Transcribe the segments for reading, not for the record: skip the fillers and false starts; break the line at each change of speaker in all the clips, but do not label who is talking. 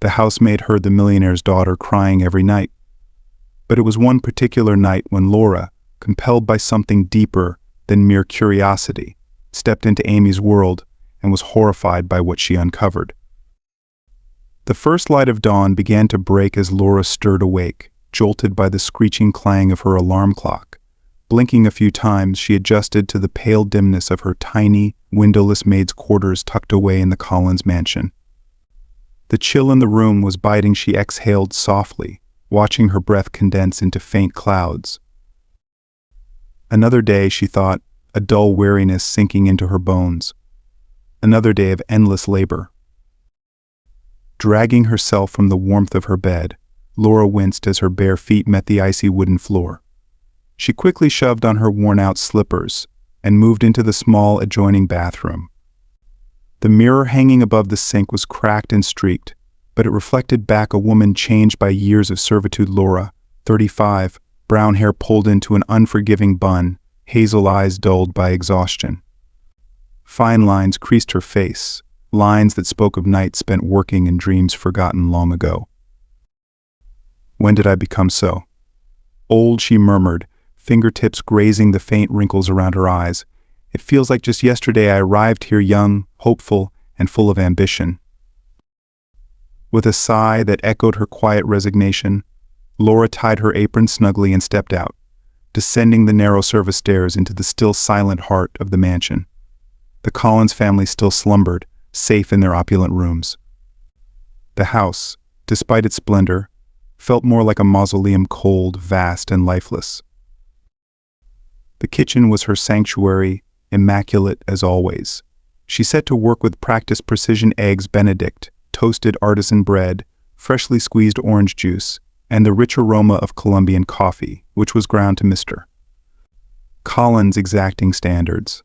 The housemaid heard the millionaire's daughter crying every night. But it was one particular night when Laura, compelled by something deeper than mere curiosity, stepped into Amy's world and was horrified by what she uncovered. The first light of dawn began to break as Laura stirred awake, jolted by the screeching clang of her alarm clock. Blinking a few times, she adjusted to the pale dimness of her tiny, windowless maid's quarters tucked away in the Collins mansion. The chill in the room was biting. She exhaled softly, watching her breath condense into faint clouds. Another day, she thought, a dull weariness sinking into her bones. Another day of endless labor. Dragging herself from the warmth of her bed, Laura winced as her bare feet met the icy wooden floor. She quickly shoved on her worn-out slippers and moved into the small adjoining bathroom. The mirror hanging above the sink was cracked and streaked, but it reflected back a woman changed by years of servitude. Laura, 35, brown hair pulled into an unforgiving bun, hazel eyes dulled by exhaustion. Fine lines creased her face, lines that spoke of nights spent working and dreams forgotten long ago. "When did I become so old?" she murmured, fingertips grazing the faint wrinkles around her eyes. "It feels like just yesterday I arrived here young, hopeful, and full of ambition." With a sigh that echoed her quiet resignation, Laura tied her apron snugly and stepped out, descending the narrow service stairs into the still silent heart of the mansion. The Collins family still slumbered, safe in their opulent rooms. The house, despite its splendor, felt more like a mausoleum, cold, vast, and lifeless. The kitchen was her sanctuary, immaculate as always. She set to work with practiced precision: eggs Benedict, toasted artisan bread, freshly squeezed orange juice, and the rich aroma of Colombian coffee, which was ground to Mr. Collins' exacting standards.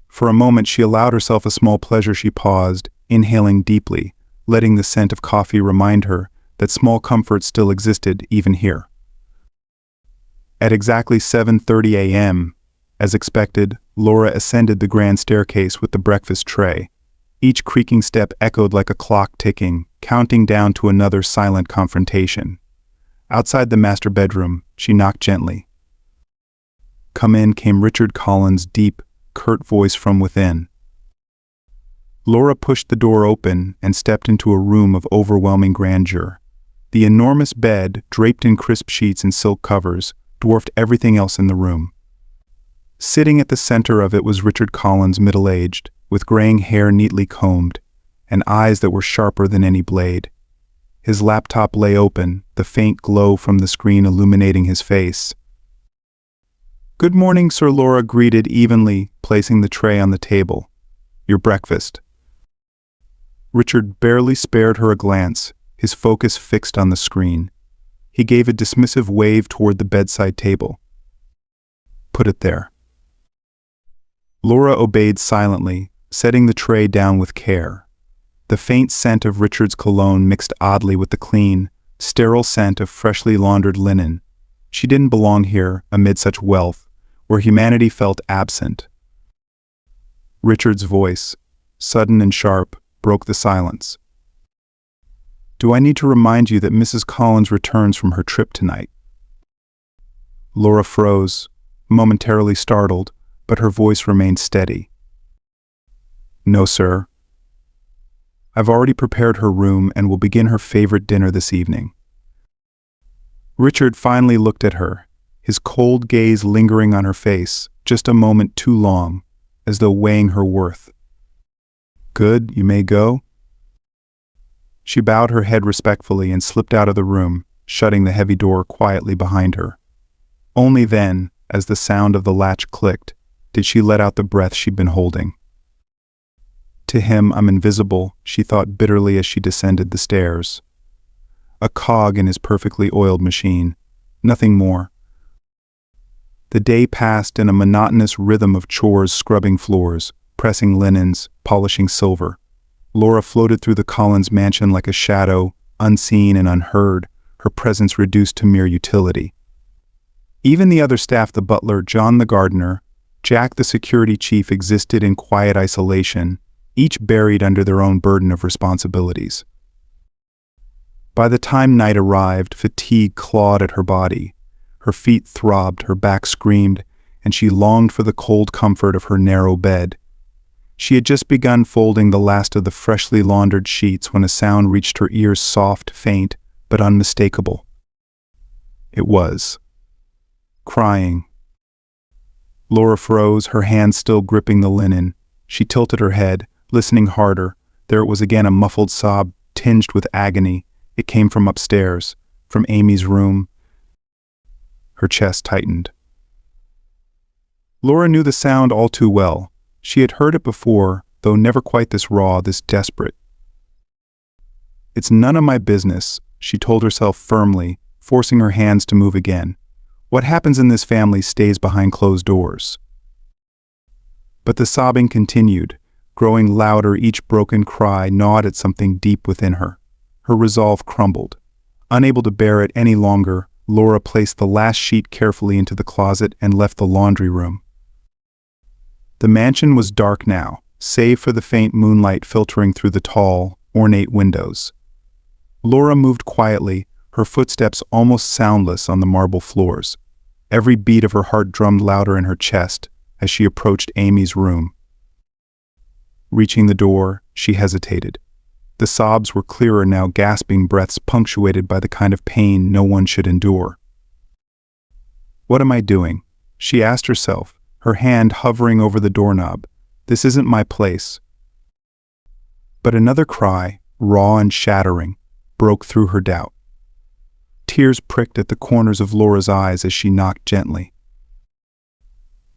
For a moment she allowed herself a small pleasure. She paused, inhaling deeply, letting the scent of coffee remind her that small comforts still existed even here. At exactly 7:30 a.m., as expected, Laura ascended the grand staircase with the breakfast tray. Each creaking step echoed like a clock ticking, counting down to another silent confrontation. Outside the master bedroom, she knocked gently. "Come in," came Richard Collins' deep, curt voice from within. Laura pushed the door open and stepped into a room of overwhelming grandeur. The enormous bed, draped in crisp sheets and silk covers, dwarfed everything else in the room. Sitting at the center of it was Richard Collins, middle-aged, with graying hair neatly combed, and eyes that were sharper than any blade. His laptop lay open, the faint glow from the screen illuminating his face. "Good morning, sir," Laura greeted evenly, placing the tray on the table. "Your breakfast." Richard barely spared her a glance, his focus fixed on the screen. He gave a dismissive wave toward the bedside table. "Put it there." Laura obeyed silently, setting the tray down with care. The faint scent of Richard's cologne mixed oddly with the clean, sterile scent of freshly laundered linen. She didn't belong here, amid such wealth, where humanity felt absent. Richard's voice, sudden and sharp, broke the silence. "Do I need to remind you that Mrs. Collins returns from her trip tonight?" Laura froze, momentarily startled, but her voice remained steady. "No, sir. I've already prepared her room and will begin her favorite dinner this evening." Richard finally looked at her, his cold gaze lingering on her face, just a moment too long, as though weighing her worth. "Good, you may go." She bowed her head respectfully and slipped out of the room, shutting the heavy door quietly behind her. Only then, as the sound of the latch clicked, did she let out the breath she'd been holding. "To him, I'm invisible," she thought bitterly as she descended the stairs. A cog in his perfectly oiled machine, nothing more. The day passed in a monotonous rhythm of chores: scrubbing floors, pressing linens, polishing silver. Laura floated through the Collins mansion like a shadow, unseen and unheard, her presence reduced to mere utility. Even the other staff, the butler, John the gardener, Jack the security chief, existed in quiet isolation, each buried under their own burden of responsibilities. By the time night arrived, fatigue clawed at her body. Her feet throbbed, her back screamed, and she longed for the cold comfort of her narrow bed. She had just begun folding the last of the freshly laundered sheets when a sound reached her ears, soft, faint, but unmistakable. It was crying. Laura froze, her hands still gripping the linen. She tilted her head, listening harder. There it was again, a muffled sob tinged with agony. It came from upstairs, from Amy's room. Her chest tightened. Laura knew the sound all too well. She had heard it before, though never quite this raw, this desperate. "It's none of my business," she told herself firmly, forcing her hands to move again. "What happens in this family stays behind closed doors." But the sobbing continued, growing louder. Each broken cry gnawed at something deep within her. Her resolve crumbled. Unable to bear it any longer, Laura placed the last sheet carefully into the closet and left the laundry room. The mansion was dark now, save for the faint moonlight filtering through the tall, ornate windows. Laura moved quietly, her footsteps almost soundless on the marble floors. Every beat of her heart drummed louder in her chest as she approached Amy's room. Reaching the door, she hesitated. The sobs were clearer now, gasping breaths punctuated by the kind of pain no one should endure. "What am I doing?" she asked herself, her hand hovering over the doorknob. "This isn't my place." But another cry, raw and shattering, broke through her doubt. Tears pricked at the corners of Laura's eyes as she knocked gently.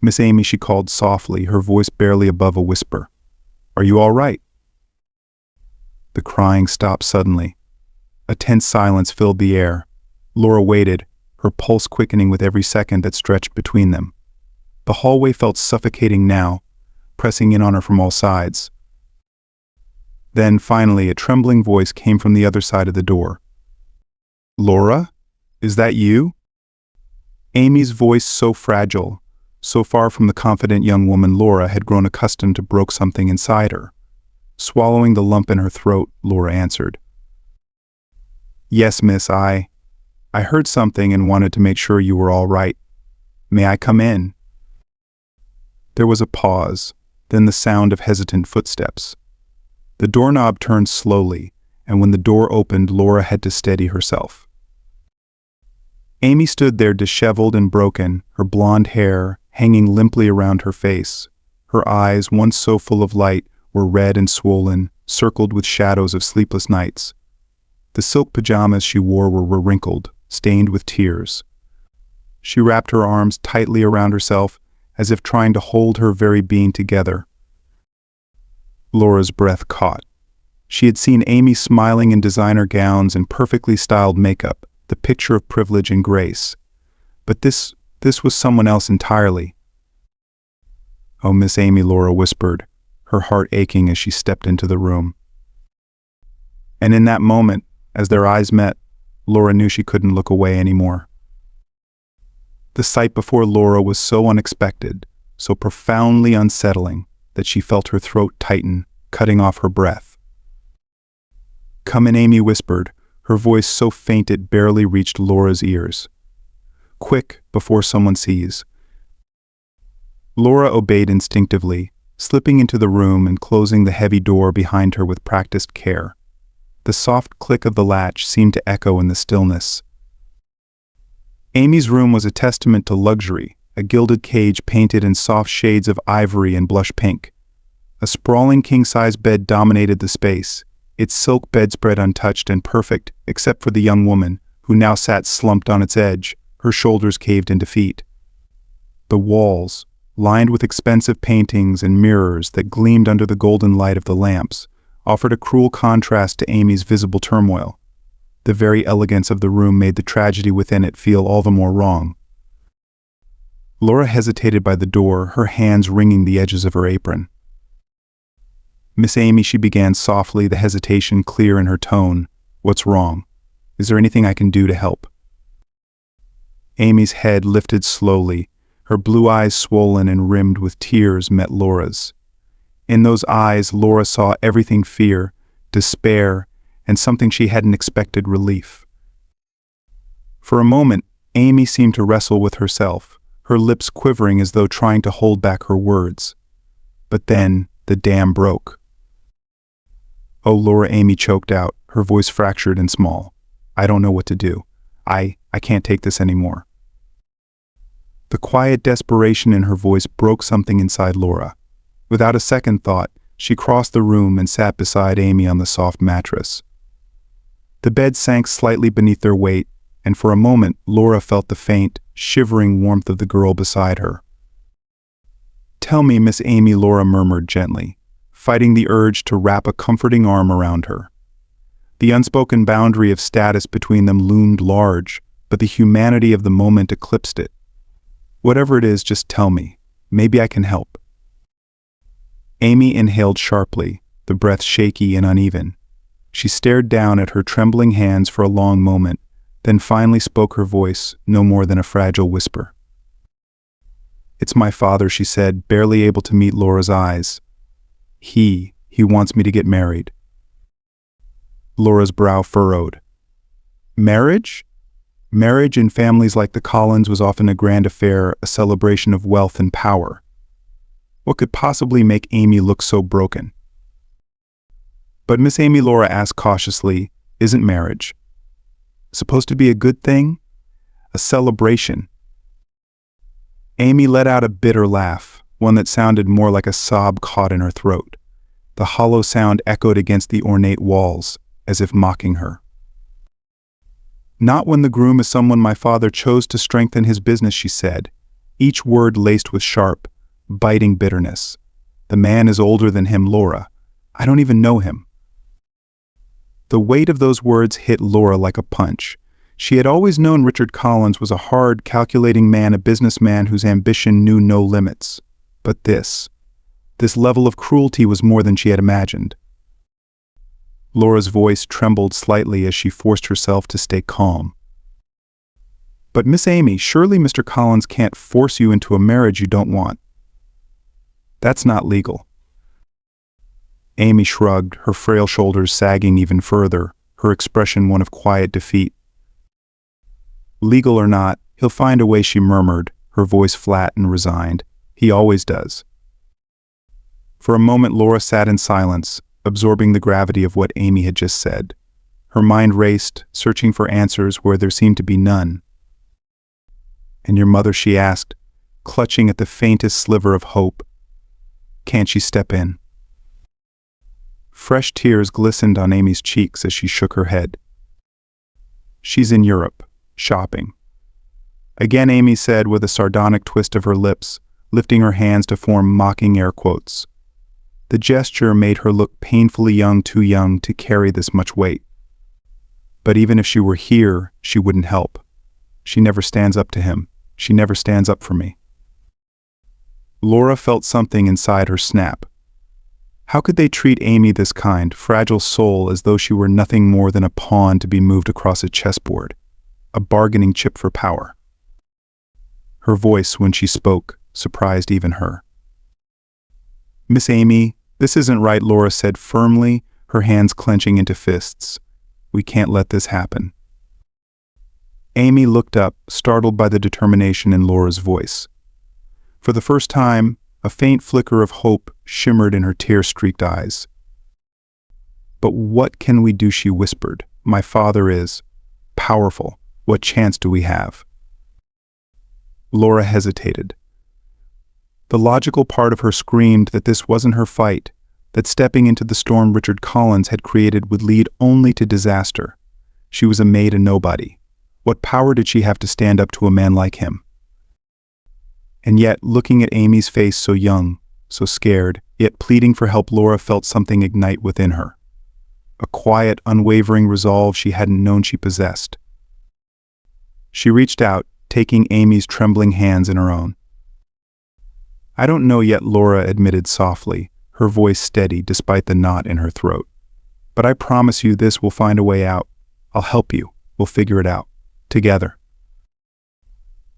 "Miss Amy," she called softly, her voice barely above a whisper. "Are you all right?" The crying stopped suddenly. A tense silence filled the air. Laura waited, her pulse quickening with every second that stretched between them. The hallway felt suffocating now, pressing in on her from all sides. Then, finally, a trembling voice came from the other side of the door. "Laura? Is that you?" Amy's voice, so fragile, so far from the confident young woman Laura had grown accustomed to, broke something inside her. Swallowing the lump in her throat, Laura answered. "Yes, miss, I heard something and wanted to make sure you were all right. May I come in?" There was a pause, then the sound of hesitant footsteps. The doorknob turned slowly, and when the door opened, Laura had to steady herself. Amy stood there, disheveled and broken, her blonde hair hanging limply around her face. Her eyes, once so full of light, were red and swollen, circled with shadows of sleepless nights. The silk pajamas she wore were wrinkled, stained with tears. She wrapped her arms tightly around herself, as if trying to hold her very being together. Laura's breath caught. She had seen Amy smiling in designer gowns and perfectly styled makeup, the picture of privilege and grace. But this was someone else entirely. "Oh, Miss Amy," Laura whispered, her heart aching as she stepped into the room. And in that moment, as their eyes met, Laura knew she couldn't look away anymore. The sight before Laura was so unexpected, so profoundly unsettling, that she felt her throat tighten, cutting off her breath. "Come in," Amy whispered, her voice so faint it barely reached Laura's ears. "Quick, before someone sees." Laura obeyed instinctively, slipping into the room and closing the heavy door behind her with practiced care. The soft click of the latch seemed to echo in the stillness. Amy's room was a testament to luxury, a gilded cage painted in soft shades of ivory and blush pink. A sprawling king-size bed dominated the space, its silk bedspread untouched and perfect except for the young woman, who now sat slumped on its edge, her shoulders caved into defeat. The walls, lined with expensive paintings and mirrors that gleamed under the golden light of the lamps, offered a cruel contrast to Amy's visible turmoil. The very elegance of the room made the tragedy within it feel all the more wrong. Laura hesitated by the door, her hands wringing the edges of her apron. "Miss Amy," she began softly, the hesitation clear in her tone. "What's wrong? Is there anything I can do to help?" Amy's head lifted slowly, her blue eyes swollen and rimmed with tears met Laura's. In those eyes, Laura saw everything: fear, despair, and something she hadn't expected: relief. For a moment, Amy seemed to wrestle with herself, her lips quivering as though trying to hold back her words. But then, the dam broke. "Oh, Laura," Amy choked out, her voice fractured and small. "I don't know what to do. I can't take this anymore." The quiet desperation in her voice broke something inside Laura. Without a second thought, she crossed the room and sat beside Amy on the soft mattress. The bed sank slightly beneath their weight, and for a moment Laura felt the faint, shivering warmth of the girl beside her. "Tell me, Miss Amy," Laura murmured gently, fighting the urge to wrap a comforting arm around her. The unspoken boundary of status between them loomed large, but the humanity of the moment eclipsed it. "Whatever it is, just tell me. Maybe I can help." Amy inhaled sharply, the breath shaky and uneven. She stared down at her trembling hands for a long moment, then finally spoke, her voice no more than a fragile whisper. "It's my father," she said, barely able to meet Laura's eyes. He wants me to get married." Laura's brow furrowed. Marriage? Marriage in families like the Collins was often a grand affair, a celebration of wealth and power. What could possibly make Amy look so broken? "But Miss Amy," Laura asked cautiously, "isn't marriage supposed to be a good thing? A celebration?" Amy let out a bitter laugh, one that sounded more like a sob caught in her throat. The hollow sound echoed against the ornate walls, as if mocking her. "Not when the groom is someone my father chose to strengthen his business," she said, each word laced with sharp, biting bitterness. "The man is older than him, Laura. I don't even know him." The weight of those words hit Laura like a punch. She had always known Richard Collins was a hard, calculating man, a businessman whose ambition knew no limits. But this level of cruelty was more than she had imagined. Laura's voice trembled slightly as she forced herself to stay calm. "But Miss Amy, surely Mr. Collins can't force you into a marriage you don't want. That's not legal." Amy shrugged, her frail shoulders sagging even further, her expression one of quiet defeat. "Legal or not, he'll find a way," she murmured, her voice flat and resigned. "He always does." For a moment Laura sat in silence, absorbing the gravity of what Amy had just said. Her mind raced, searching for answers where there seemed to be none. "And your mother?" she asked, clutching at the faintest sliver of hope. "Can't she step in?" Fresh tears glistened on Amy's cheeks as she shook her head. "She's in Europe, shopping." Again Amy said with a sardonic twist of her lips, lifting her hands to form mocking air quotes. The gesture made her look painfully young, too young to carry this much weight. "But even if she were here, she wouldn't help. She never stands up to him. She never stands up for me." Laura felt something inside her snap. How could they treat Amy, this kind, fragile soul, as though she were nothing more than a pawn to be moved across a chessboard, a bargaining chip for power? Her voice, when she spoke, surprised even her. "Miss Amy, this isn't right," Laura said firmly, her hands clenching into fists. "We can't let this happen." Amy looked up, startled by the determination in Laura's voice. For the first time, a faint flicker of hope shimmered in her tear-streaked eyes. "But what can we do?" she whispered. "My father is powerful. What chance do we have?" Laura hesitated. The logical part of her screamed that this wasn't her fight, that stepping into the storm Richard Collins had created would lead only to disaster. She was a maid and nobody. What power did she have to stand up to a man like him? And yet, looking at Amy's face, so young, so scared, yet pleading for help, Laura felt something ignite within her. A quiet, unwavering resolve she hadn't known she possessed. She reached out, taking Amy's trembling hands in her own. "I don't know yet," Laura admitted softly, her voice steady despite the knot in her throat. "But I promise you this, will find a way out. I'll help you. We'll figure it out. Together."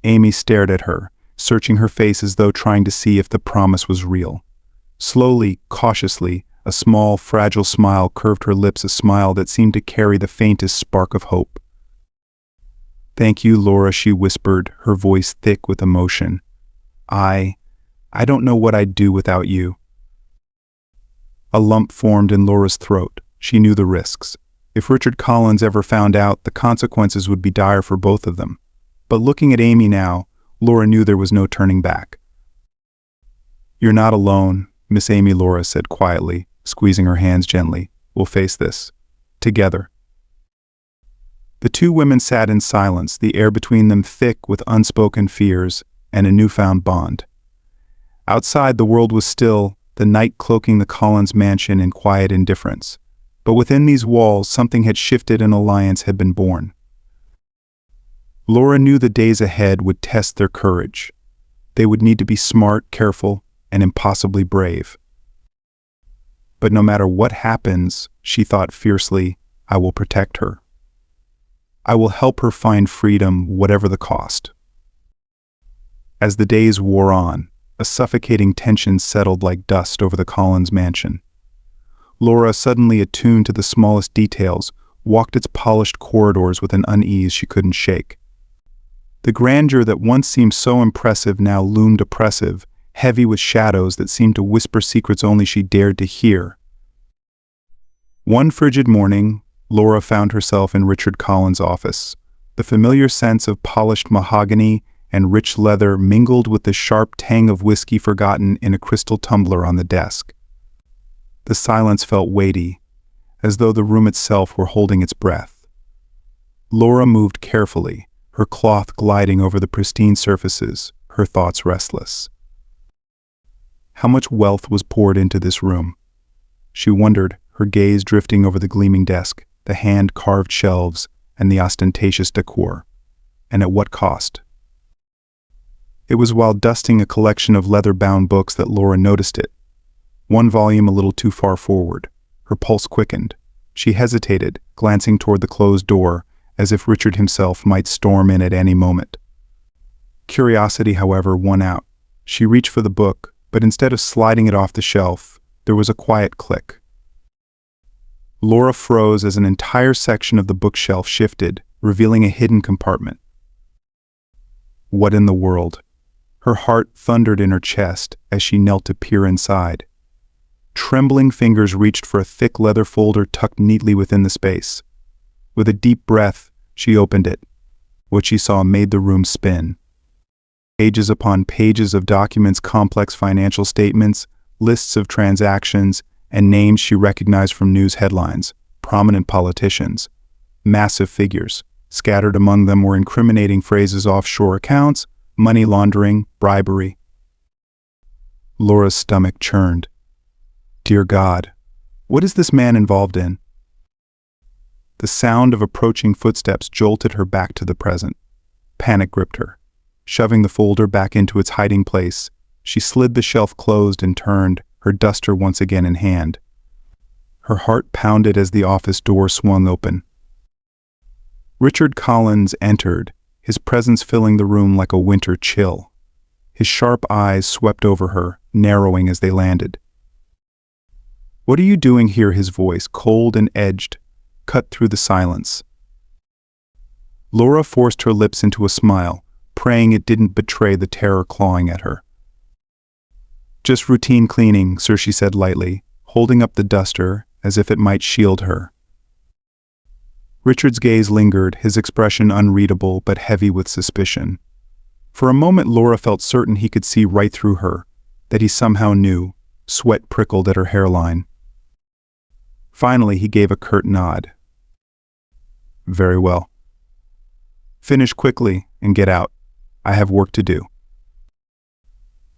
Amy stared at her, searching her face as though trying to see if the promise was real. Slowly, cautiously, A small, fragile smile curved her lips, a smile that seemed to carry the faintest spark of hope. "Thank you, Laura," she whispered, her voice thick with emotion. I don't know what I'd do without you." A lump formed in Laura's throat. She knew the risks. If Richard Collins ever found out, the consequences would be dire for both of them. But looking at Amy now, Laura knew there was no turning back. "You're not alone, Miss Amy," Laura said quietly, squeezing her hands gently. "We'll face this together." The two women sat in silence, the air between them thick with unspoken fears and a newfound bond. Outside, the world was still, the night cloaking the Collins mansion in quiet indifference. But within these walls, something had shifted, an alliance had been born. Laura knew the days ahead would test their courage. They would need to be smart, careful, and impossibly brave. But no matter what happens, she thought fiercely, I will protect her. I will help her find freedom, whatever the cost. As the days wore on, a suffocating tension settled like dust over the Collins mansion. Laura, suddenly attuned to the smallest details, walked its polished corridors with an unease she couldn't shake. The grandeur that once seemed so impressive now loomed oppressive, heavy with shadows that seemed to whisper secrets only she dared to hear. One frigid morning, Laura found herself in Richard Collins' office. The familiar sense of polished mahogany and rich leather mingled with the sharp tang of whiskey forgotten in a crystal tumbler on the desk. The silence felt weighty, as though the room itself were holding its breath. Laura moved carefully, her cloth gliding over the pristine surfaces, her thoughts restless. How much wealth was poured into this room? She wondered, her gaze drifting over the gleaming desk, the hand-carved shelves, and the ostentatious decor. And at what cost? It was while dusting a collection of leather-bound books that Laura noticed it. One volume a little too far forward. Her pulse quickened. She hesitated, glancing toward the closed door, as if Richard himself might storm in at any moment. Curiosity, however, won out. She reached for the book, but instead of sliding it off the shelf, there was a quiet click. Laura froze as an entire section of the bookshelf shifted, revealing a hidden compartment. What in the world? Her heart thundered in her chest as she knelt to peer inside. Trembling fingers reached for a thick leather folder tucked neatly within the space. With a deep breath, she opened it. What she saw made the room spin. Pages upon pages of documents, complex financial statements, lists of transactions, and names she recognized from news headlines, prominent politicians, massive figures. Scattered among them were incriminating phrases: offshore accounts, money laundering, bribery. Laura's stomach churned. Dear God, what is this man involved in? The sound of approaching footsteps jolted her back to the present. Panic gripped her. Shoving the folder back into its hiding place, she slid the shelf closed and turned, her duster once again in hand. Her heart pounded as the office door swung open. Richard Collins entered, his presence filling the room like a winter chill. His sharp eyes swept over her, narrowing as they landed. What are you doing here? His voice, cold and edged, cut through the silence. Laura forced her lips into a smile, praying it didn't betray the terror clawing at her. Just routine cleaning, sir, she said lightly, holding up the duster as if it might shield her. Richard's gaze lingered, his expression unreadable but heavy with suspicion. For a moment Laura felt certain he could see right through her, that he somehow knew. Sweat prickled at her hairline. Finally he gave a curt nod. Very well. Finish quickly and get out. I have work to do.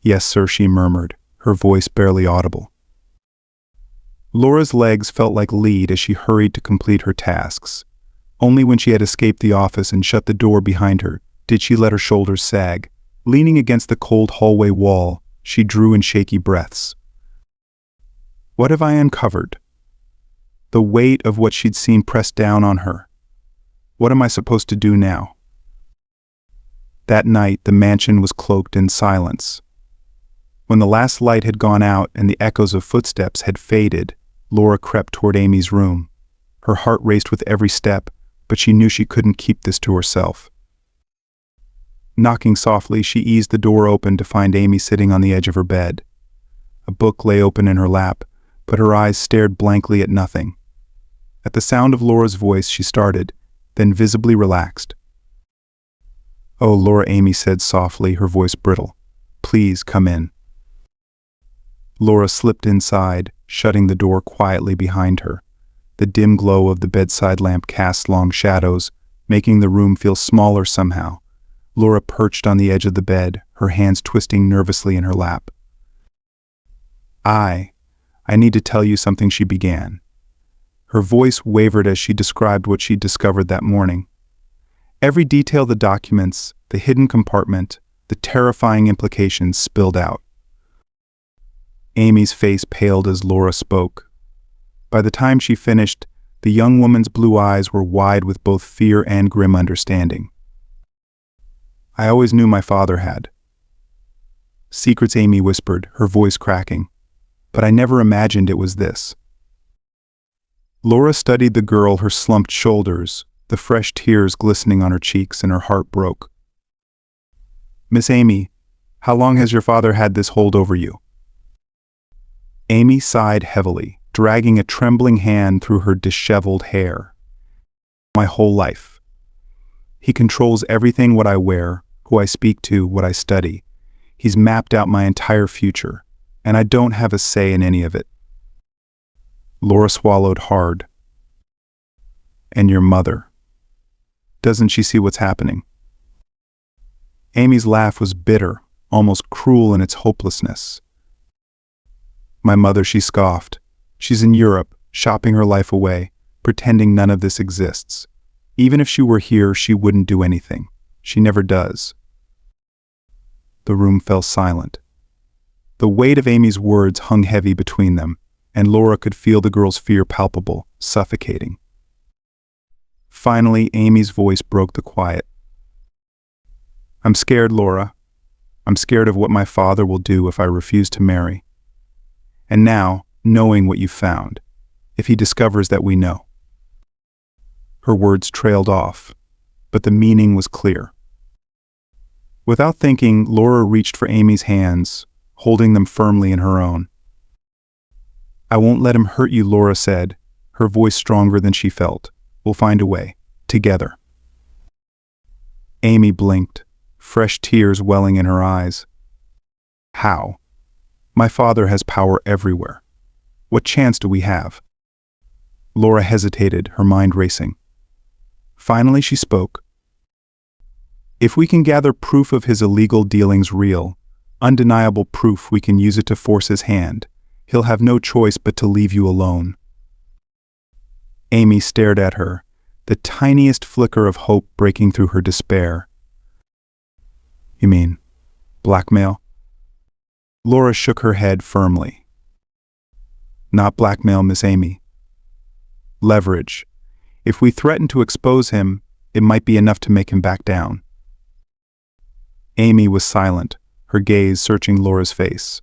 Yes, sir, she murmured, her voice barely audible. Laura's legs felt like lead as she hurried to complete her tasks. Only when she had escaped the office and shut the door behind her did she let her shoulders sag. Leaning against the cold hallway wall, she drew in shaky breaths. What have I uncovered? The weight of what she'd seen pressed down on her. What am I supposed to do now? That night, the mansion was cloaked in silence. When the last light had gone out and the echoes of footsteps had faded, Laura crept toward Amy's room. Her heart raced with every step, but she knew she couldn't keep this to herself. Knocking softly, she eased the door open to find Amy sitting on the edge of her bed. A book lay open in her lap, but her eyes stared blankly at nothing. At the sound of Laura's voice, she started, then visibly relaxed. "Oh, Laura," Amy said softly, her voice brittle. "Please come in." Laura slipped inside, shutting the door quietly behind her. The dim glow of the bedside lamp cast long shadows, making the room feel smaller somehow. Laura perched on the edge of the bed, her hands twisting nervously in her lap. I need to tell you something," she began. Her voice wavered as she described what she'd discovered that morning. Every detail of the documents, the hidden compartment, the terrifying implications spilled out. Amy's face paled as Laura spoke. By the time she finished, the young woman's blue eyes were wide with both fear and grim understanding. "I always knew my father had secrets," Amy whispered, her voice cracking. "But I never imagined it was this." Laura studied the girl, her slumped shoulders, the fresh tears glistening on her cheeks, and her heart broke. "Miss Amy, how long has your father had this hold over you?" Amy sighed heavily, dragging a trembling hand through her disheveled hair. "My whole life. He controls everything, what I wear, who I speak to, what I study. He's mapped out my entire future, and I don't have a say in any of it." Laura swallowed hard. "And your mother? Doesn't she see what's happening?" Amy's laugh was bitter, almost cruel in its hopelessness. "My mother," she scoffed. "She's in Europe, shopping her life away, pretending none of this exists. Even if she were here, she wouldn't do anything. She never does." The room fell silent. The weight of Amy's words hung heavy between them, and Laura could feel the girl's fear palpable, suffocating. Finally, Amy's voice broke the quiet. "I'm scared, Laura. I'm scared of what my father will do if I refuse to marry. And now, knowing what you found, if he discovers that we know." Her words trailed off, but the meaning was clear. Without thinking, Laura reached for Amy's hands, holding them firmly in her own. "I won't let him hurt you," Laura said, her voice stronger than she felt. "We'll find a way, together." Amy blinked, fresh tears welling in her eyes. "How? My father has power everywhere. What chance do we have?" Laura hesitated, her mind racing. Finally she spoke. "If we can gather proof of his illegal dealings real, undeniable proof, we can use it to force his hand. He'll have no choice but to leave you alone." Amy stared at her, the tiniest flicker of hope breaking through her despair. "You mean blackmail?" Laura shook her head firmly. "Not blackmail, Miss Amy. Leverage. If we threaten to expose him, it might be enough to make him back down." Amy was silent, her gaze searching Laura's face.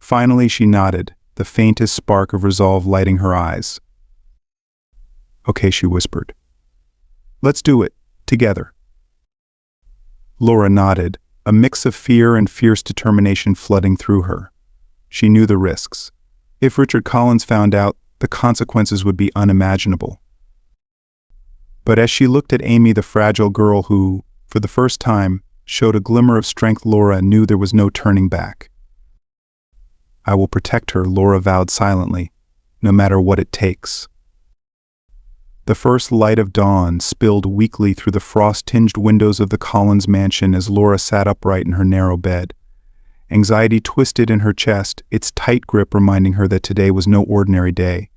Finally she nodded, the faintest spark of resolve lighting her eyes. "Okay," she whispered. "Let's do it, together." Laura nodded, a mix of fear and fierce determination flooding through her. She knew the risks. If Richard Collins found out, the consequences would be unimaginable. But as she looked at Amy, the fragile girl who, for the first time, showed a glimmer of strength, Laura knew there was no turning back. "I will protect her," Laura vowed silently, "no matter what it takes." The first light of dawn spilled weakly through the frost-tinged windows of the Collins mansion as Laura sat upright in her narrow bed. Anxiety twisted in her chest, its tight grip reminding her that today was no ordinary day.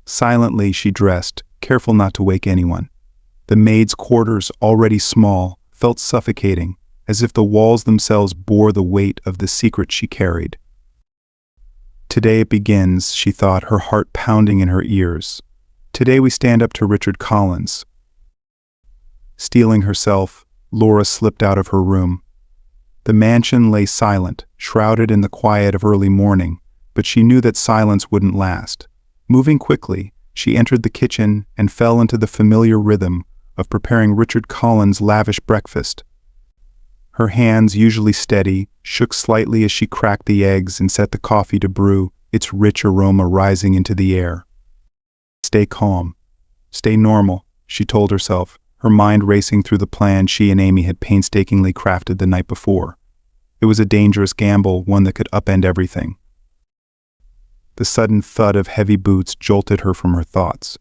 Silently she dressed, careful not to wake anyone. The maid's quarters, already small, felt suffocating, as if the walls themselves bore the weight of the secret she carried. Today it begins, she thought, her heart pounding in her ears. Today we stand up to Richard Collins. Steeling herself, Laura slipped out of her room. The mansion lay silent, shrouded in the quiet of early morning, but she knew that silence wouldn't last. Moving quickly, she entered the kitchen and fell into the familiar rhythm of preparing Richard Collins' lavish breakfast. Her hands, usually steady, shook slightly as she cracked the eggs and set the coffee to brew, its rich aroma rising into the air. Stay calm. Stay normal, she told herself, her mind racing through the plan she and Amy had painstakingly crafted the night before. It was a dangerous gamble, one that could upend everything. The sudden thud of heavy boots jolted her from her thoughts.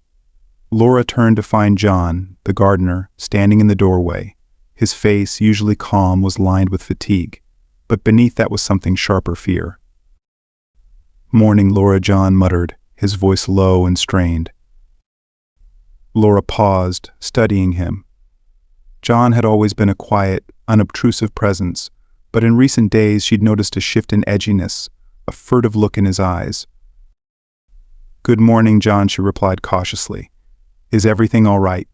Laura turned to find John, the gardener, standing in the doorway. His face, usually calm, was lined with fatigue, but beneath that was something sharper fear. "Morning, Laura," John muttered, his voice low and strained. Laura paused, studying him. John had always been a quiet, unobtrusive presence, but in recent days she'd noticed a shift in edginess, a furtive look in his eyes. "Good morning, John," she replied cautiously. "Is everything all right?"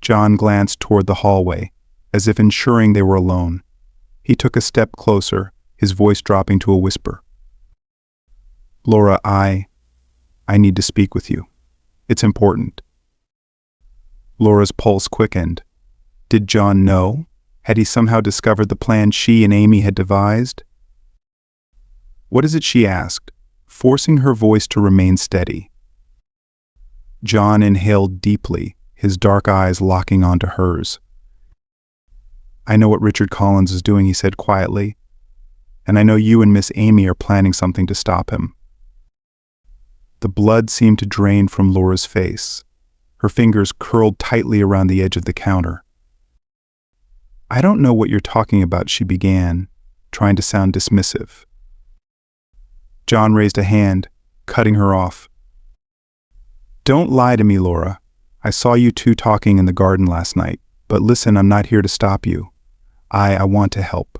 John glanced toward the hallway, as if ensuring they were alone. He took a step closer, his voice dropping to a whisper. "Laura, I need to speak with you. It's important." Laura's pulse quickened. Did John know? Had he somehow discovered the plan she and Amy had devised? "What is it?" she asked, forcing her voice to remain steady. John inhaled deeply, his dark eyes locking onto hers. "I know what Richard Collins is doing," he said quietly, "and I know you and Miss Amy are planning something to stop him." The blood seemed to drain from Laura's face. Her fingers curled tightly around the edge of the counter. "I don't know what you're talking about," she began, trying to sound dismissive. John raised a hand, cutting her off. "Don't lie to me, Laura. I saw you two talking in the garden last night, but listen, I'm not here to stop you. I want to help."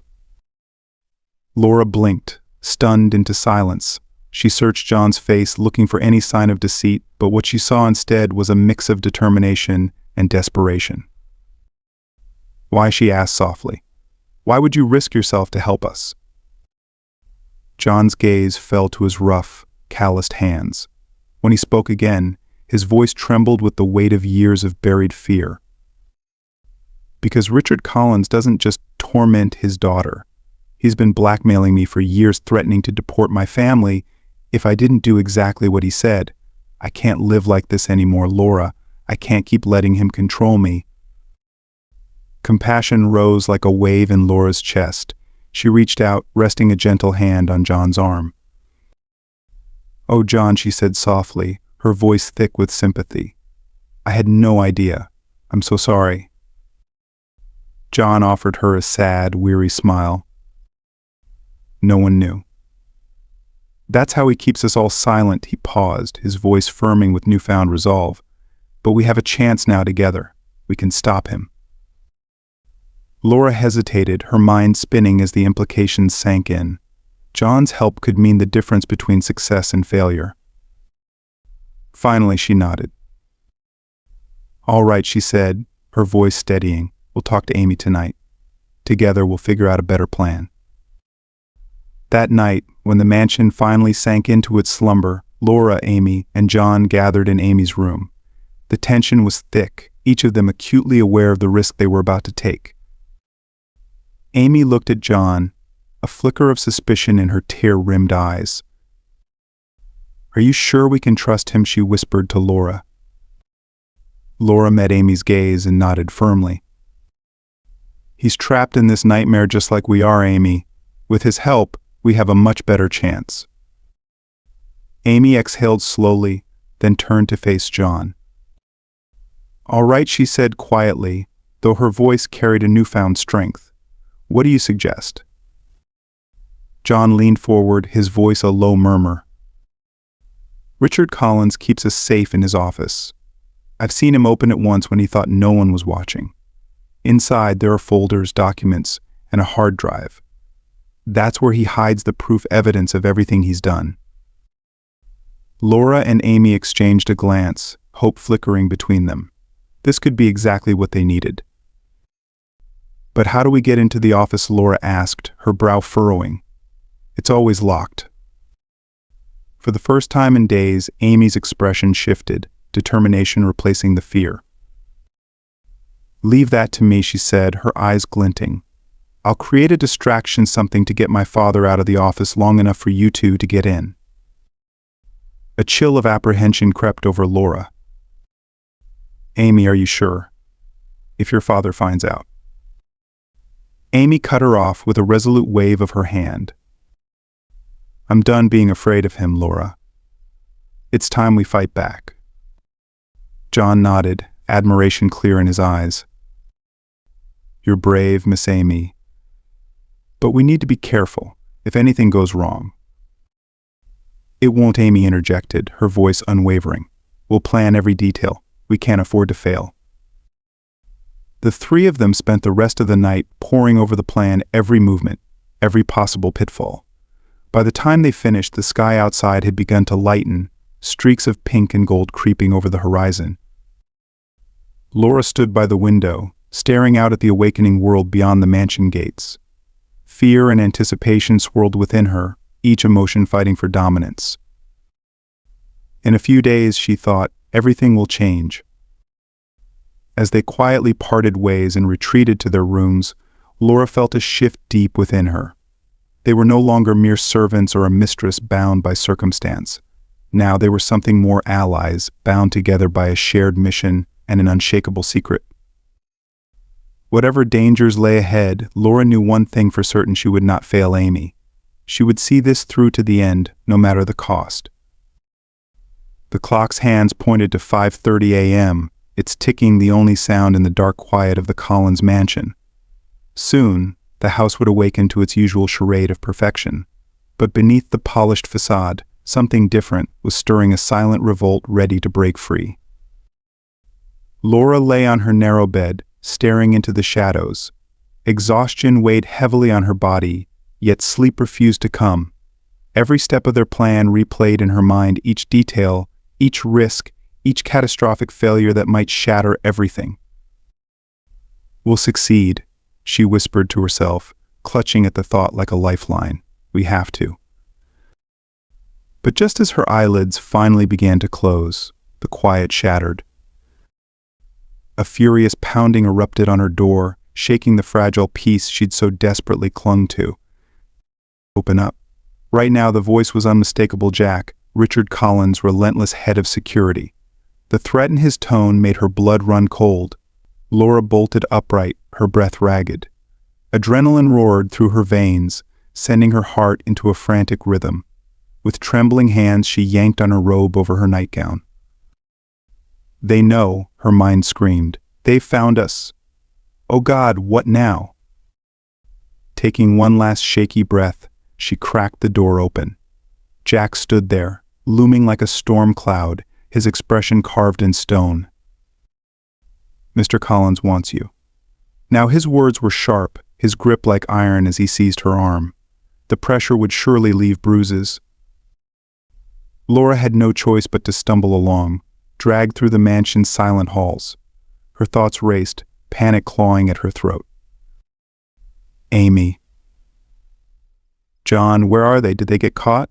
Laura blinked, stunned into silence. She searched John's face, looking for any sign of deceit, but what she saw instead was a mix of determination and desperation. "Why?" she asked softly. "Why would you risk yourself to help us?" John's gaze fell to his rough, calloused hands. When he spoke again, his voice trembled with the weight of years of buried fear. "Because Richard Collins doesn't just torment his daughter. He's been blackmailing me for years, threatening to deport my family if I didn't do exactly what he said. I can't live like this anymore, Laura. I can't keep letting him control me." Compassion rose like a wave in Laura's chest. She reached out, resting a gentle hand on John's arm. "Oh, John," she said softly, her voice thick with sympathy. "I had no idea. I'm so sorry." John offered her a sad, weary smile. "No one knew. That's how he keeps us all silent." He paused, his voice firming with newfound resolve. "But we have a chance now together. We can stop him." Laura hesitated, her mind spinning as the implications sank in. John's help could mean the difference between success and failure. Finally, she nodded. "All right," she said, her voice steadying. "We'll talk to Amy tonight. Together, we'll figure out a better plan." That night, when the mansion finally sank into its slumber, Laura, Amy, and John gathered in Amy's room. The tension was thick, each of them acutely aware of the risk they were about to take. Amy looked at John, a flicker of suspicion in her tear-rimmed eyes. "Are you sure we can trust him?" she whispered to Laura. Laura met Amy's gaze and nodded firmly. "He's trapped in this nightmare just like we are, Amy. With his help, we have a much better chance." Amy exhaled slowly, then turned to face John. "All right," she said quietly, though her voice carried a newfound strength. "What do you suggest?" John leaned forward, his voice a low murmur. "Richard Collins keeps us safe in his office. I've seen him open it once when he thought no one was watching. Inside, there are folders, documents, and a hard drive. That's where he hides the proof evidence of everything he's done." Laura and Amy exchanged a glance, hope flickering between them. This could be exactly what they needed. "But how do we get into the office?" Laura asked, her brow furrowing. "It's always locked." For the first time in days, Amy's expression shifted, determination replacing the fear. "Leave that to me," she said, her eyes glinting. "I'll create a distraction, something to get my father out of the office long enough for you two to get in." A chill of apprehension crept over Laura. "Amy, are you sure? If your father finds out." Amy cut her off with a resolute wave of her hand. "I'm done being afraid of him, Laura. It's time we fight back." John nodded, admiration clear in his eyes. "You're brave, Miss Amy. But we need to be careful, if anything goes wrong." "It won't," Amy interjected, her voice unwavering. "We'll plan every detail. We can't afford to fail." The three of them spent the rest of the night poring over the plan, every movement, every possible pitfall. By the time they finished, the sky outside had begun to lighten, streaks of pink and gold creeping over the horizon. Laura stood by the window, staring out at the awakening world beyond the mansion gates. Fear and anticipation swirled within her, each emotion fighting for dominance. In a few days, she thought, everything will change. As they quietly parted ways and retreated to their rooms, Laura felt a shift deep within her. They were no longer mere servants or a mistress bound by circumstance. Now they were something more, allies, bound together by a shared mission and an unshakable secret. Whatever dangers lay ahead, Laura knew one thing for certain: she would not fail Amy. She would see this through to the end, no matter the cost. The clock's hands pointed to 5:30 a.m., its ticking the only sound in the dark quiet of the Collins mansion. Soon, the house would awaken to its usual charade of perfection. But beneath the polished facade, something different was stirring, a silent revolt ready to break free. Laura lay on her narrow bed, staring into the shadows. Exhaustion weighed heavily on her body, yet sleep refused to come. Every step of their plan replayed in her mind, each detail, each risk, each catastrophic failure that might shatter everything. "We'll succeed," she whispered to herself, clutching at the thought like a lifeline. "We have to." But just as her eyelids finally began to close, the quiet shattered. A furious pounding erupted on her door, shaking the fragile peace she'd so desperately clung to. "Open up." Right now the voice was unmistakable. Jack, Richard Collins, relentless head of security. The threat in his tone made her blood run cold. Laura bolted upright, her breath ragged. Adrenaline roared through her veins, sending her heart into a frantic rhythm. With trembling hands, she yanked on her robe over her nightgown. "They know," her mind screamed. "They've found us. Oh God, what now?" Taking one last shaky breath, she cracked the door open. Jack stood there, looming like a storm cloud, his expression carved in stone. "Mr. Collins wants you." Now his words were sharp, his grip like iron as he seized her arm. The pressure would surely leave bruises. Laura had no choice but to stumble along, dragged through the mansion's silent halls. Her thoughts raced, panic clawing at her throat. Amy. John, where are they? Did they get caught?